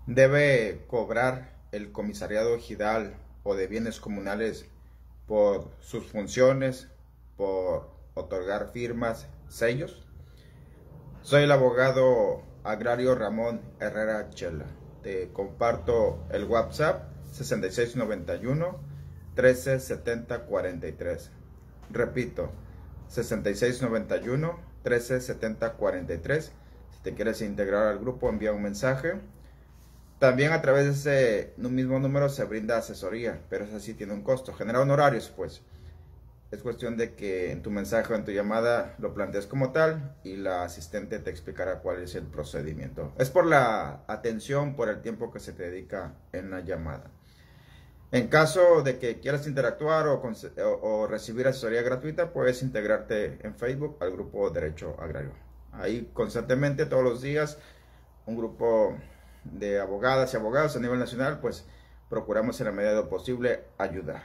Debe cobrar el comisariado ejidal o de bienes comunales por sus funciones, por otorgar firmas, sellos. Soy el abogado agrario Ramón Herrera Chela. Te comparto el WhatsApp 6691 1370 43. Repito, 6691 1370 43. Si te quieres integrar al grupo, envía un mensaje. También a través de ese mismo número se brinda asesoría, pero eso sí tiene un costo. Genera honorarios, pues. Es cuestión de que en tu mensaje o en tu llamada lo plantees como tal y la asistente te explicará cuál es el procedimiento. Es por la atención, por el tiempo que se te dedica en la llamada. En caso de que quieras interactuar o recibir asesoría gratuita, puedes integrarte en Facebook al grupo Derecho Agrario. Ahí constantemente, todos los días, un grupo de abogadas y abogados a nivel nacional, pues procuramos en la medida de lo posible ayudar.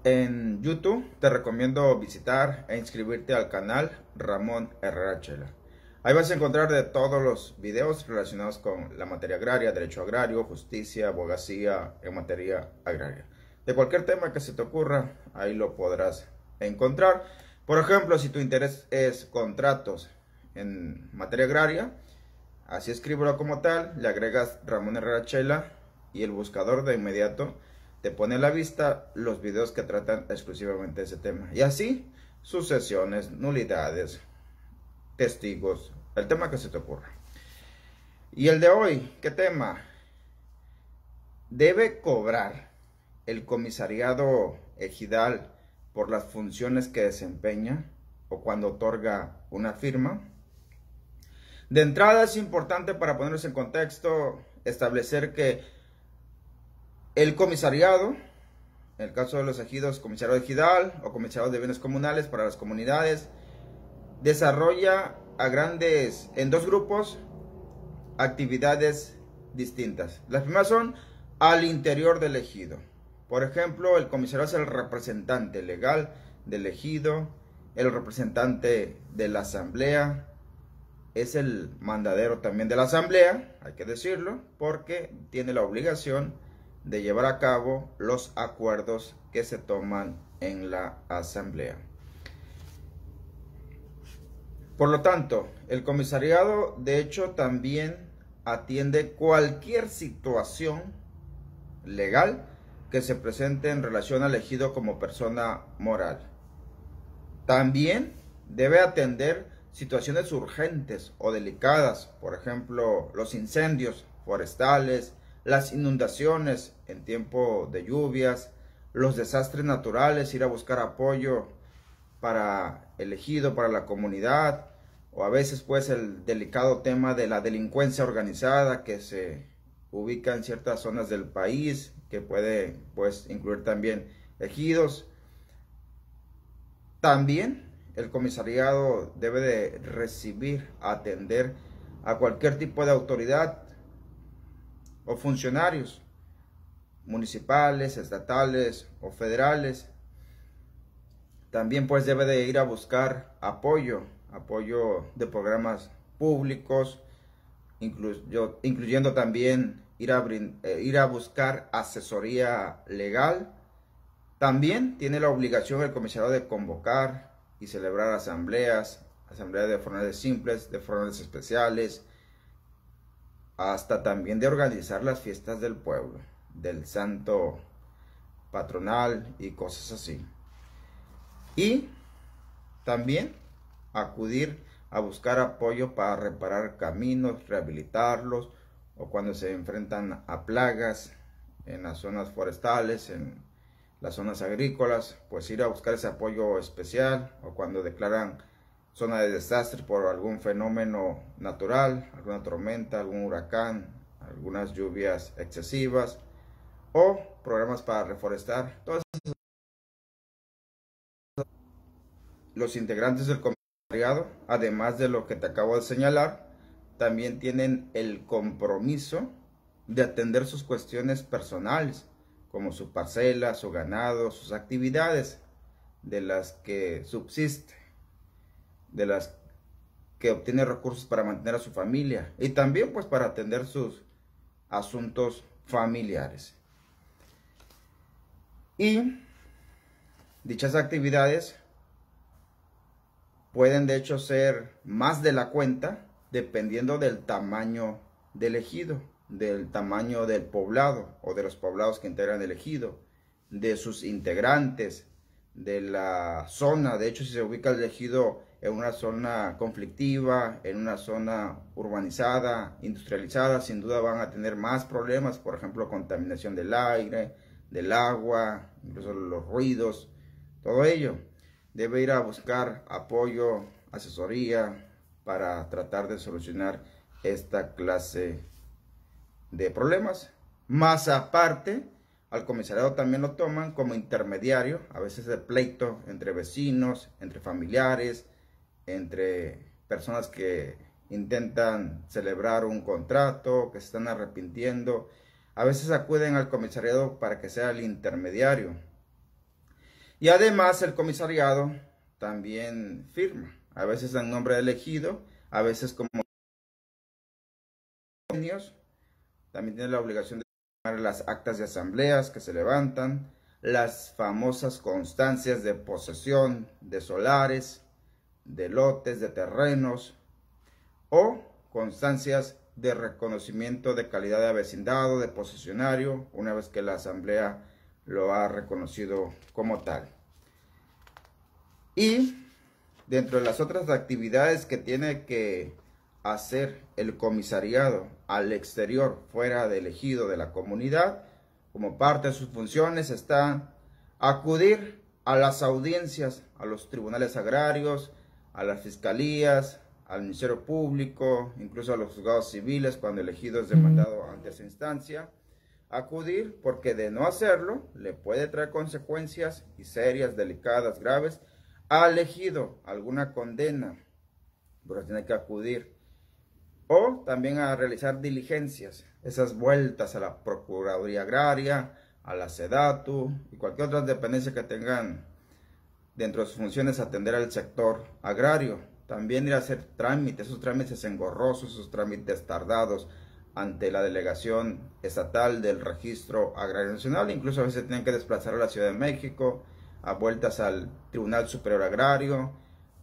En YouTube te recomiendo visitar e inscribirte al canal Ramón Herrera Chela. Ahí vas a encontrar de todos los videos relacionados con la materia agraria, derecho agrario, justicia, abogacía en materia agraria. De cualquier tema que se te ocurra, ahí lo podrás encontrar. Por ejemplo, si tu interés es contratos en materia agraria, así escríbelo como tal, le agregas Ramón Herrera Chela y el buscador de inmediato te pone a la vista los videos que tratan exclusivamente de ese tema. Y así, sucesiones, nulidades, testigos, el tema que se te ocurra. Y el de hoy, ¿qué tema? ¿Debe cobrar el comisariado ejidal por las funciones que desempeña o cuando otorga una firma? De entrada es importante, para ponernos en contexto, establecer que el comisariado, en el caso de los ejidos, comisariado ejidal o comisariado de bienes comunales para las comunidades, desarrolla en dos grupos actividades distintas. Las primeras son al interior del ejido. Por ejemplo, el comisariado es el representante legal del ejido, el representante de la asamblea, es el mandadero también de la asamblea, hay que decirlo, porque tiene la obligación de llevar a cabo los acuerdos que se toman en la asamblea. Por lo tanto, el comisariado de hecho también atiende cualquier situación legal que se presente en relación al ejido como persona moral. También debe atender situaciones urgentes o delicadas, por ejemplo, los incendios forestales, las inundaciones en tiempo de lluvias, los desastres naturales, ir a buscar apoyo para el ejido, para la comunidad, o a veces pues el delicado tema de la delincuencia organizada que se ubica en ciertas zonas del país, que puede pues incluir también ejidos. También el comisariado debe de recibir, atender a cualquier tipo de autoridad o funcionarios municipales, estatales o federales. También pues debe de ir a buscar apoyo de programas públicos, incluyendo también ir a buscar asesoría legal. También tiene la obligación el comisariado de convocar y celebrar asambleas de forales simples, de forales especiales, hasta también de organizar las fiestas del pueblo, del santo patronal y cosas así. Y también acudir a buscar apoyo para reparar caminos, rehabilitarlos, o cuando se enfrentan a plagas en las zonas forestales, en las zonas agrícolas, pues ir a buscar ese apoyo especial, o cuando declaran zona de desastre por algún fenómeno natural, alguna tormenta, algún huracán, algunas lluvias excesivas, o programas para reforestar. Todos los integrantes del comisariado, además de lo que te acabo de señalar, también tienen el compromiso de atender sus cuestiones personales, como su parcela, su ganado, sus actividades de las que subsiste, de las que obtiene recursos para mantener a su familia y también pues para atender sus asuntos familiares. Y dichas actividades pueden de hecho ser más de la cuenta dependiendo del tamaño del ejido, del tamaño del poblado o de los poblados que integran el ejido, de sus integrantes, de la zona. De hecho, si se ubica el ejido en una zona conflictiva, en una zona urbanizada, industrializada, sin duda van a tener más problemas, por ejemplo, contaminación del aire, del agua, incluso los ruidos, todo ello. Debe ir a buscar apoyo, asesoría para tratar de solucionar esta clase de problemas. Más aparte, al comisariado también lo toman como intermediario, a veces de pleito entre vecinos, entre familiares, entre personas que intentan celebrar un contrato, que se están arrepintiendo. A veces acuden al comisariado para que sea el intermediario. Y además el comisariado también firma, a veces en nombre del ejido, a veces como también tiene la obligación de firmar las actas de asambleas que se levantan, las famosas constancias de posesión de solares, de lotes, de terrenos, o constancias de reconocimiento de calidad de vecindado, de posesionario, una vez que la asamblea lo ha reconocido como tal. Y dentro de las otras actividades que tiene que hacer el comisariado al exterior, fuera del ejido de la comunidad, como parte de sus funciones está acudir a las audiencias, a los tribunales agrarios, a las fiscalías, al Ministerio Público, incluso a los juzgados civiles cuando el ejido es demandado ante esa instancia. Acudir porque de no hacerlo le puede traer consecuencias y serias, delicadas, graves al ejido, alguna condena, pero tiene que acudir. O también a realizar diligencias, esas vueltas a la Procuraduría Agraria, a la SEDATU y cualquier otra dependencia que tengan dentro de sus funciones atender al sector agrario. También ir a hacer trámites, esos trámites engorrosos, esos trámites tardados ante la delegación estatal del Registro Agrario Nacional. Incluso a veces tienen que desplazar a la Ciudad de México, a vueltas al Tribunal Superior Agrario,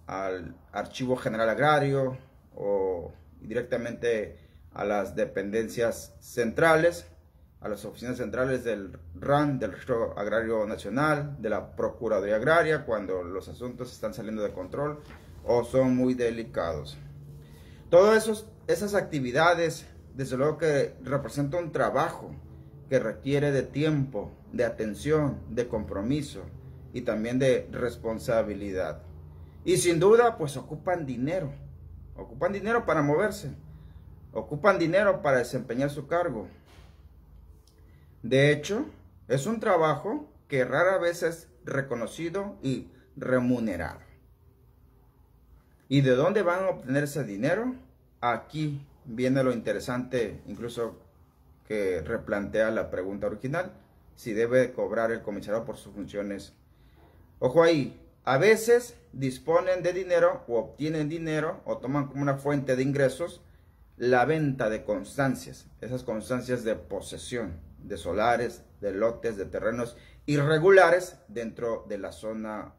al Archivo General Agrario o directamente a las dependencias centrales, a las oficinas centrales del RAN, del Registro Agrario Nacional, de la Procuraduría Agraria, cuando los asuntos están saliendo de control o son muy delicados. Todas esas actividades, desde luego que representan un trabajo que requiere de tiempo, de atención, de compromiso y también de responsabilidad. Y sin duda, pues ocupan dinero para moverse, ocupan dinero para desempeñar su cargo. De hecho, es un trabajo que rara vez es reconocido y remunerado. ¿Y de dónde van a obtener ese dinero? Aquí viene lo interesante, incluso que replantea la pregunta original, si debe cobrar el comisariado por sus funciones. Ojo ahí, a veces disponen de dinero o obtienen dinero o toman como una fuente de ingresos la venta de constancias, esas constancias de posesión de solares, de lotes, de terrenos irregulares dentro de la zona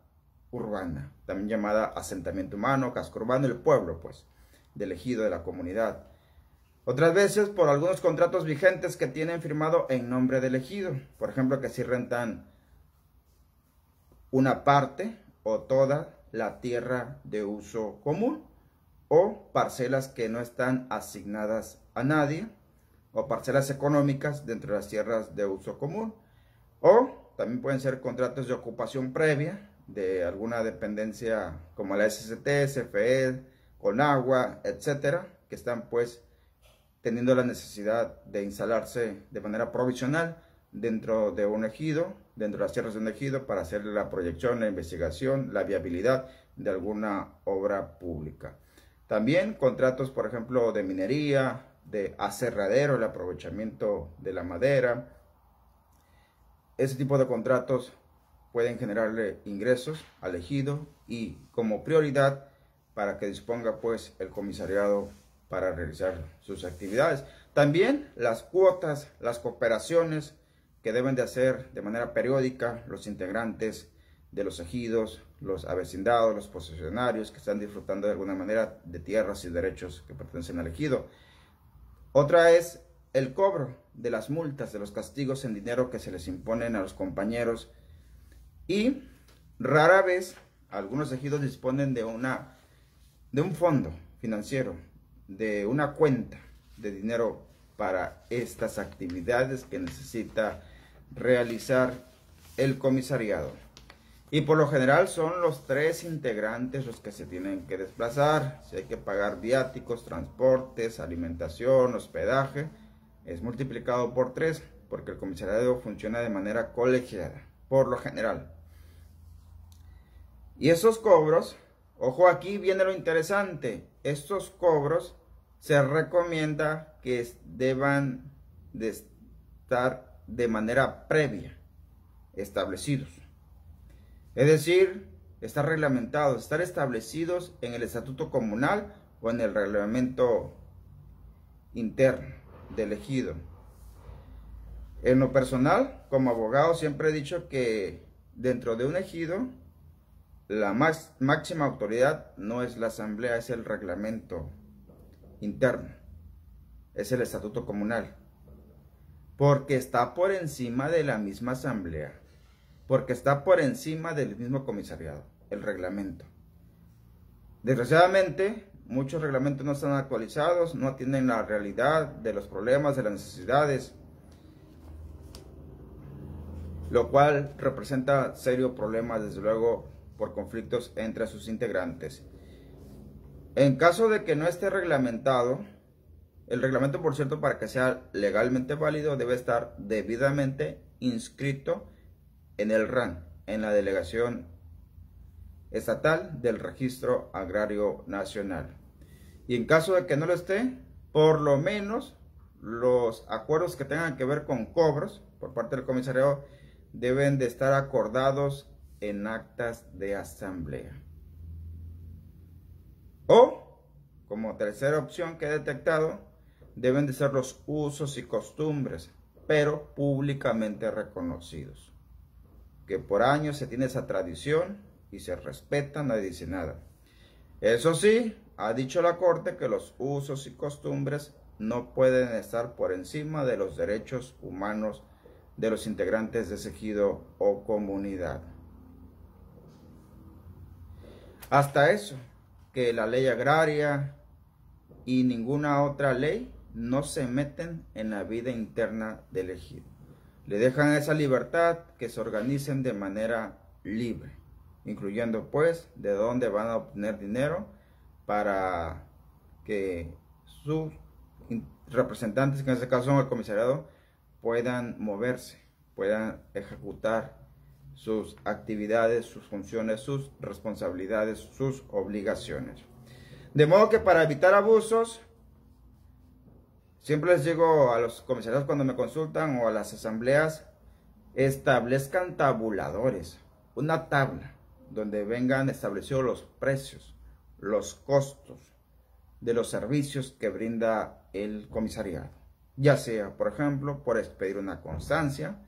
urbana, también llamada asentamiento humano, casco urbano, el pueblo pues, del ejido de la comunidad. Otras veces por algunos contratos vigentes que tienen firmado en nombre del ejido, por ejemplo que si rentan una parte o toda la tierra de uso común, o parcelas que no están asignadas a nadie, o parcelas económicas dentro de las tierras de uso común, o también pueden ser contratos de ocupación previa de alguna dependencia como la SCT, CFE, Conagua, etcétera, que están pues teniendo la necesidad de instalarse de manera provisional dentro de un ejido, dentro de las tierras de un ejido, para hacer la proyección, la investigación, la viabilidad de alguna obra pública. También contratos, por ejemplo, de minería, de aserradero, el aprovechamiento de la madera. Ese tipo de contratos pueden generarle ingresos al ejido y como prioridad para que disponga pues el comisariado para realizar sus actividades. También las cuotas, las cooperaciones que deben de hacer de manera periódica los integrantes de los ejidos, los avecindados, los posesionarios que están disfrutando de alguna manera de tierras y derechos que pertenecen al ejido. Otra es el cobro de las multas, de los castigos en dinero que se les imponen a los compañeros. Y rara vez algunos ejidos disponen de un fondo financiero, de una cuenta de dinero para estas actividades que necesita realizar el comisariado. Y por lo general son los 3 integrantes los que se tienen que desplazar. Si hay que pagar viáticos, transportes, alimentación, hospedaje, es multiplicado por 3, porque el comisariado funciona de manera colegiada, por lo general. Y esos cobros, ojo, aquí viene lo interesante, estos cobros se recomienda que deban de estar de manera previa establecidos. Es decir, estar reglamentados, estar establecidos en el estatuto comunal o en el reglamento interno del ejido. En lo personal, como abogado, siempre he dicho que dentro de un ejido, la máxima autoridad no es la asamblea, es el reglamento interno, es el estatuto comunal, porque está por encima de la misma asamblea, porque está por encima del mismo comisariado, el reglamento. Desgraciadamente, muchos reglamentos no están actualizados, no atienden la realidad de los problemas, de las necesidades, lo cual representa serios problemas, desde luego, por conflictos entre sus integrantes. En caso de que no esté reglamentado, el reglamento, por cierto, para que sea legalmente válido, debe estar debidamente inscrito en el RAN, en la Delegación Estatal del Registro Agrario Nacional. Y en caso de que no lo esté, por lo menos los acuerdos que tengan que ver con cobros por parte del comisariado deben de estar acordados en actas de asamblea. O, como tercera opción que he detectado, deben de ser los usos y costumbres, pero públicamente reconocidos. Que por años se tiene esa tradición y se respeta, nadie dice nada. Eso sí, ha dicho la Corte que los usos y costumbres no pueden estar por encima de los derechos humanos de los integrantes de ese ejido o comunidad. Hasta eso, que la ley agraria y ninguna otra ley no se meten en la vida interna del ejido. Le dejan esa libertad que se organicen de manera libre, incluyendo pues de dónde van a obtener dinero para que sus representantes, que en este caso son el comisariado, puedan moverse, puedan ejecutar sus actividades, sus funciones, sus responsabilidades, sus obligaciones. De modo que para evitar abusos, siempre les digo a los comisariados cuando me consultan o a las asambleas, establezcan tabuladores, una tabla donde vengan establecidos los precios, los costos de los servicios que brinda el comisariado. Ya sea, por ejemplo, por expedir una constancia,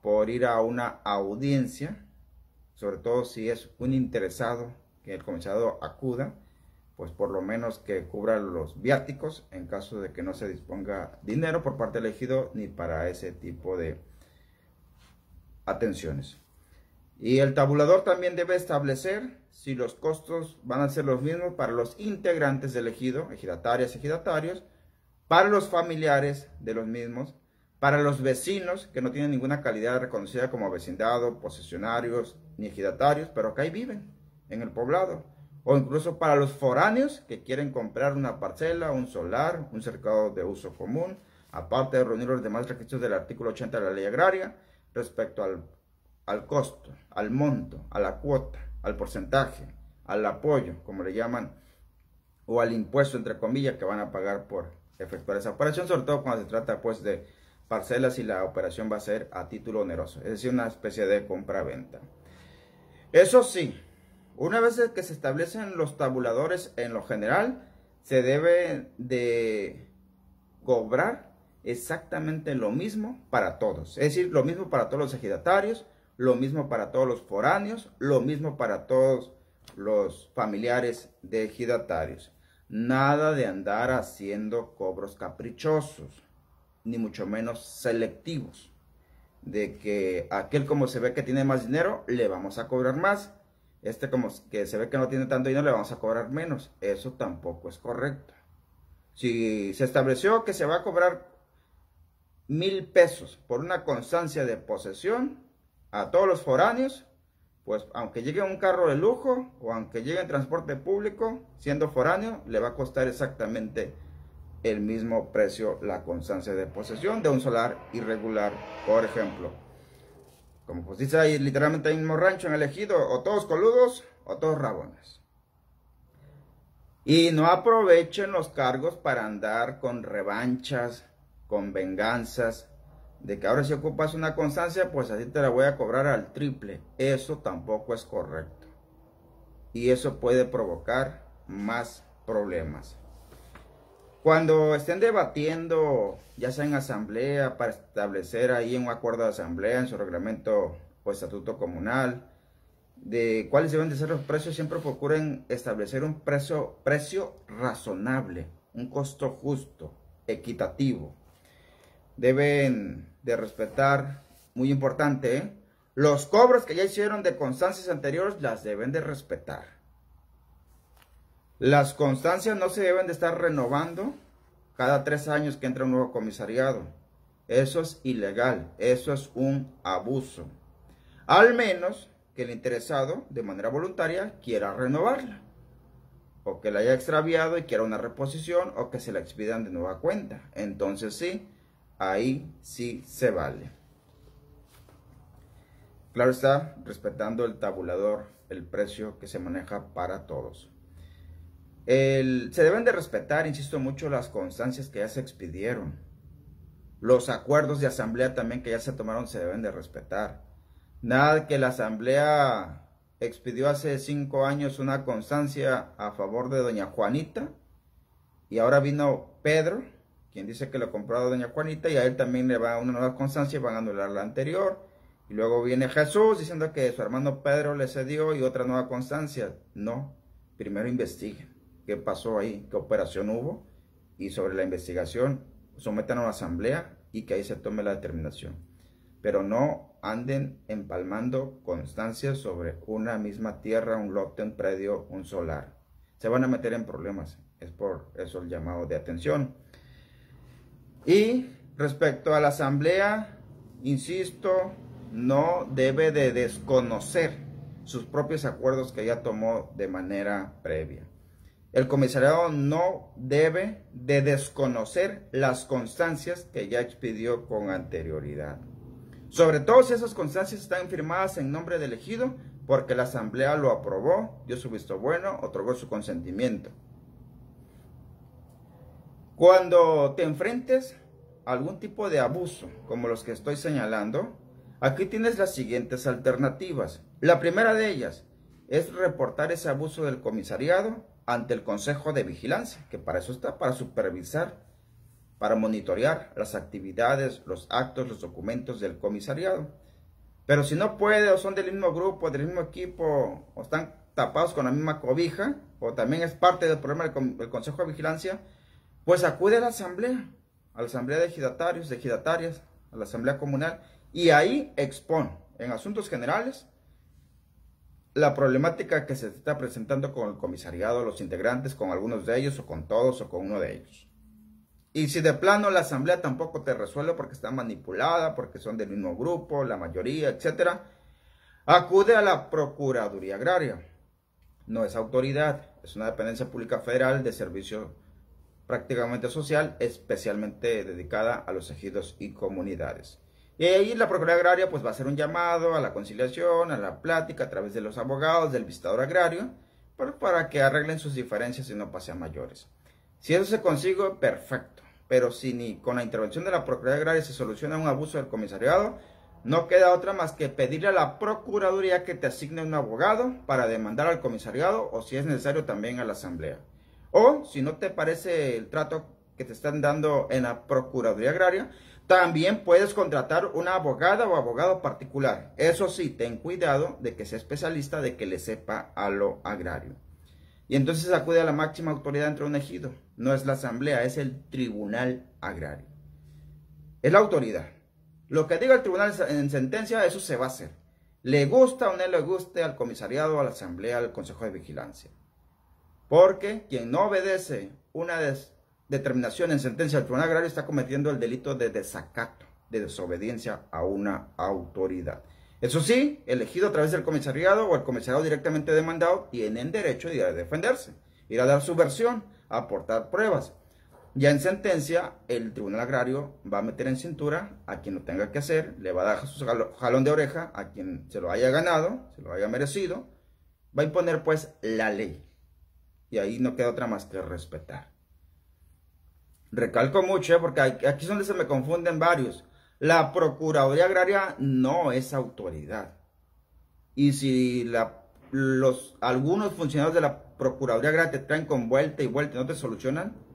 por ir a una audiencia, sobre todo si es un interesado que el comisariado acuda, pues por lo menos que cubra los viáticos en caso de que no se disponga dinero por parte del ejido ni para ese tipo de atenciones. Y el tabulador también debe establecer si los costos van a ser los mismos para los integrantes del ejido, ejidatarias, ejidatarios, para los familiares de los mismos, para los vecinos que no tienen ninguna calidad reconocida como vecindado, posesionarios ni ejidatarios, pero que ahí viven en el poblado, o incluso para los foráneos que quieren comprar una parcela, un solar, un cercado de uso común, aparte de reunir los demás requisitos del artículo 80 de la ley agraria respecto al costo, al monto, a la cuota, al porcentaje, al apoyo, como le llaman, o al impuesto, entre comillas, que van a pagar por efectuar esa operación, sobre todo cuando se trata pues de parcelas y la operación va a ser a título oneroso, es decir, una especie de compra-venta. Eso sí, Una vez que se establecen los tabuladores, en lo general, se debe de cobrar exactamente lo mismo para todos. Es decir, lo mismo para todos los ejidatarios, lo mismo para todos los foráneos, lo mismo para todos los familiares de ejidatarios. Nada de andar haciendo cobros caprichosos, ni mucho menos selectivos. De que aquel, como se ve que tiene más dinero, le vamos a cobrar más. Este, como que se ve que no tiene tanto dinero, le vamos a cobrar menos. Eso tampoco es correcto. Si se estableció que se va a cobrar 1,000 pesos por una constancia de posesión a todos los foráneos, pues aunque llegue un carro de lujo o aunque llegue en transporte público, siendo foráneo, le va a costar exactamente el mismo precio la constancia de posesión de un solar irregular, por ejemplo. Como pues dice ahí, literalmente hay un mismo rancho en el ejido, o todos coludos o todos rabones. Y no aprovechen los cargos para andar con revanchas, con venganzas, de que ahora si ocupas una constancia, pues así te la voy a cobrar al triple. Eso tampoco es correcto. Y eso puede provocar más problemas. Cuando estén debatiendo, ya sea en asamblea, para establecer ahí un acuerdo de asamblea en su reglamento o estatuto comunal, de cuáles deben de ser los precios, siempre procuren establecer un precio razonable, un costo justo, equitativo. Deben de respetar, muy importante, los cobros que ya hicieron de constancias anteriores, las deben de respetar. Las constancias no se deben de estar renovando cada 3 años que entra un nuevo comisariado. Eso es ilegal, eso es un abuso. Al menos que el interesado, de manera voluntaria, quiera renovarla. O que la haya extraviado y quiera una reposición, o que se la expidan de nueva cuenta. Entonces sí, ahí sí se vale. Claro está, respetando el tabulador, el precio que se maneja para todos. Se deben de respetar, insisto mucho, las constancias que ya se expidieron. Los acuerdos de asamblea también que ya se tomaron se deben de respetar. Nada que la asamblea expidió hace 5 años una constancia a favor de doña Juanita y ahora vino Pedro, quien dice que lo compró a doña Juanita, y a él también le va una nueva constancia y van a anular la anterior. Y luego viene Jesús diciendo que su hermano Pedro le cedió y otra nueva constancia. No, primero investiguen qué pasó ahí, qué operación hubo, y sobre la investigación sometan a la asamblea y que ahí se tome la determinación. Pero no anden empalmando constancias sobre una misma tierra, un lote, un predio, un solar. Se van a meter en problemas. Es por eso el llamado de atención. Y respecto a la asamblea, insisto, no debe de desconocer sus propios acuerdos que ya tomó de manera previa. El comisariado no debe de desconocer las constancias que ya expidió con anterioridad. Sobre todo si esas constancias están firmadas en nombre del ejido, porque la asamblea lo aprobó, dio su visto bueno, otorgó su consentimiento. Cuando te enfrentes a algún tipo de abuso, como los que estoy señalando, aquí tienes las siguientes alternativas. La primera de ellas es reportar ese abuso del comisariado ante el Consejo de Vigilancia, que para eso está, para supervisar, para monitorear las actividades, los actos, los documentos del comisariado. Pero si no puede, o son del mismo grupo, del mismo equipo, o están tapados con la misma cobija, o también es parte del problema del Consejo de Vigilancia, pues acude a la asamblea de ejidatarios, de ejidatarias, a la asamblea comunal, y ahí expone, en asuntos generales, la problemática que se está presentando con el comisariado, los integrantes, con algunos de ellos, o con todos, o con uno de ellos. Y si de plano la asamblea tampoco te resuelve porque está manipulada, porque son del mismo grupo, la mayoría, etc., acude a la Procuraduría Agraria. No es autoridad, es una dependencia pública federal de servicio prácticamente social, especialmente dedicada a los ejidos y comunidades. Y ahí la Procuraduría Agraria pues va a hacer un llamado a la conciliación, a la plática a través de los abogados, del visitador agrario, para que arreglen sus diferencias y no pase a mayores. Si eso se consigue, perfecto. Pero si ni con la intervención de la Procuraduría Agraria se soluciona un abuso del comisariado, no queda otra más que pedirle a la Procuraduría que te asigne un abogado para demandar al comisariado o si es necesario también a la asamblea. O si no te parece el trato que te están dando en la Procuraduría Agraria, también puedes contratar una abogada o abogado particular. Eso sí, ten cuidado de que sea especialista, de que le sepa a lo agrario. Y entonces acude a la máxima autoridad dentro de un ejido. No es la asamblea, es el tribunal agrario. Es la autoridad. Lo que diga el tribunal en sentencia, eso se va a hacer. Le gusta o no le guste al comisariado, a la asamblea, al consejo de vigilancia. Porque quien no obedece una determinación en sentencia del tribunal agrario está cometiendo el delito de desacato, de desobediencia a una autoridad. Eso sí, el ejido a través del comisariado o el comisariado directamente demandado tienen derecho de ir a defenderse, ir a dar su versión, a aportar pruebas. Ya en sentencia, el tribunal agrario va a meter en cintura a quien lo tenga que hacer, le va a dar su jalón de oreja a quien se lo haya ganado, se lo haya merecido, va a imponer pues la ley. Y ahí no queda otra más que respetar. Recalco mucho, porque aquí es donde se me confunden varios. La Procuraduría Agraria no es autoridad. Y si algunos funcionarios de la Procuraduría Agraria te traen con vuelta y vuelta y no te solucionan,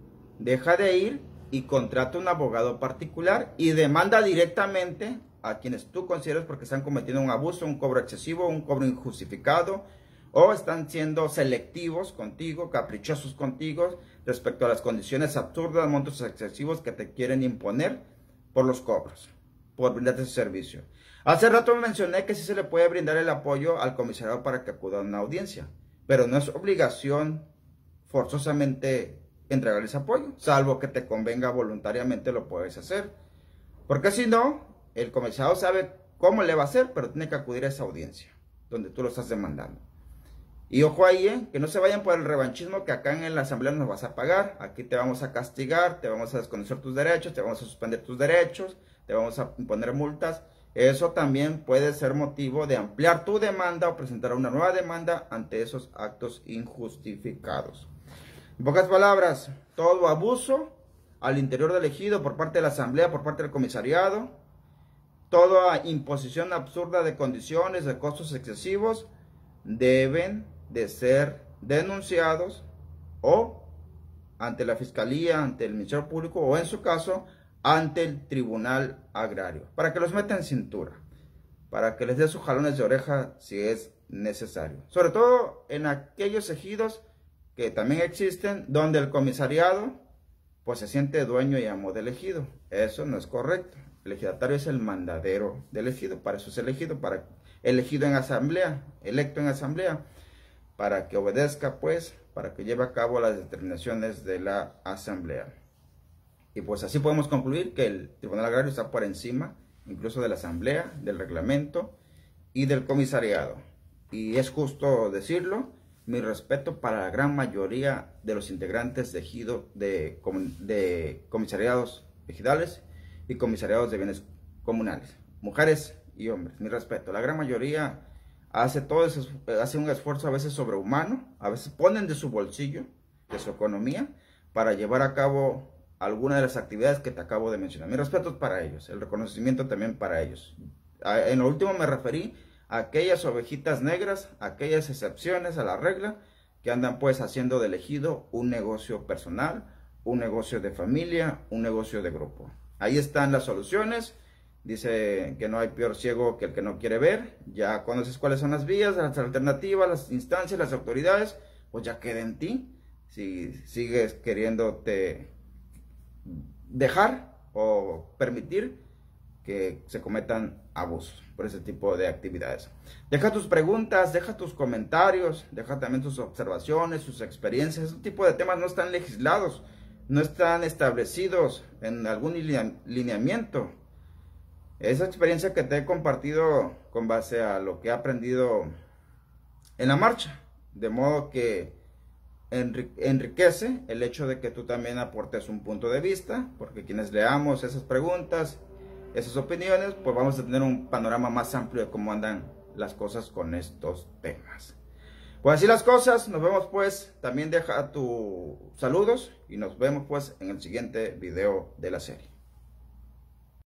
deja de ir y contrata un abogado particular y demanda directamente a quienes tú consideres porque están cometiendo un abuso, un cobro excesivo, un cobro injustificado, o están siendo selectivos contigo, caprichosos contigo respecto a las condiciones absurdas, montos excesivos que te quieren imponer por los cobros, por brindarte ese servicio. Hace rato mencioné que sí se le puede brindar el apoyo al comisariado para que acuda a una audiencia, pero no es obligación forzosamente entregar ese apoyo, salvo que te convenga voluntariamente lo puedes hacer, porque si no, el comisariado sabe cómo le va a hacer, pero tiene que acudir a esa audiencia, donde tú lo estás demandando. Y ojo ahí, que no se vayan por el revanchismo que acá en la asamblea nos vas a pagar, aquí te vamos a castigar, te vamos a desconocer tus derechos, te vamos a suspender tus derechos, te vamos a imponer multas. Eso también puede ser motivo de ampliar tu demanda o presentar una nueva demanda ante esos actos injustificados. En pocas palabras, todo abuso al interior del ejido por parte de la asamblea, por parte del comisariado, toda imposición absurda de condiciones, de costos excesivos, deben de ser denunciados o ante la fiscalía, ante el Ministerio Público o en su caso ante el Tribunal Agrario, para que los meta en cintura, para que les dé sus jalones de oreja si es necesario, sobre todo en aquellos ejidos que también existen donde el comisariado pues se siente dueño y amo del ejido. Eso no es correcto. El ejidatario es el mandadero del ejido, para eso es elegido en asamblea, electo en asamblea, para que obedezca pues, para que lleve a cabo las determinaciones de la asamblea. Y pues así podemos concluir que el Tribunal Agrario está por encima incluso de la asamblea, del reglamento y del comisariado. Y es justo decirlo, mi respeto para la gran mayoría de los integrantes de ejido, de comisariados ejidales y comisariados de bienes comunales, mujeres y hombres, mi respeto. La gran mayoría hace un esfuerzo a veces sobrehumano, a veces ponen de su bolsillo, de su economía, para llevar a cabo alguna de las actividades que te acabo de mencionar. Mi respeto es para ellos, el reconocimiento también para ellos. En lo último me referí a aquellas ovejitas negras, aquellas excepciones a la regla, que andan pues haciendo del ejido un negocio personal, un negocio de familia, un negocio de grupo. Ahí están las soluciones. Dice que no hay peor ciego que el que no quiere ver. Ya conoces cuáles son las vías, las alternativas, las instancias, las autoridades. Pues ya queda en ti si sigues queriéndote dejar o permitir que se cometan abusos por ese tipo de actividades. Deja tus preguntas, deja tus comentarios, deja también tus observaciones, sus experiencias. Ese tipo de temas no están legislados, no están establecidos en algún lineamiento. Esa experiencia que te he compartido con base a lo que he aprendido en la marcha, de modo que enriquece el hecho de que tú también aportes un punto de vista, porque quienes leamos esas preguntas, esas opiniones, pues vamos a tener un panorama más amplio de cómo andan las cosas con estos temas. Pues así las cosas, nos vemos pues, también deja tus saludos y nos vemos pues en el siguiente video de la serie.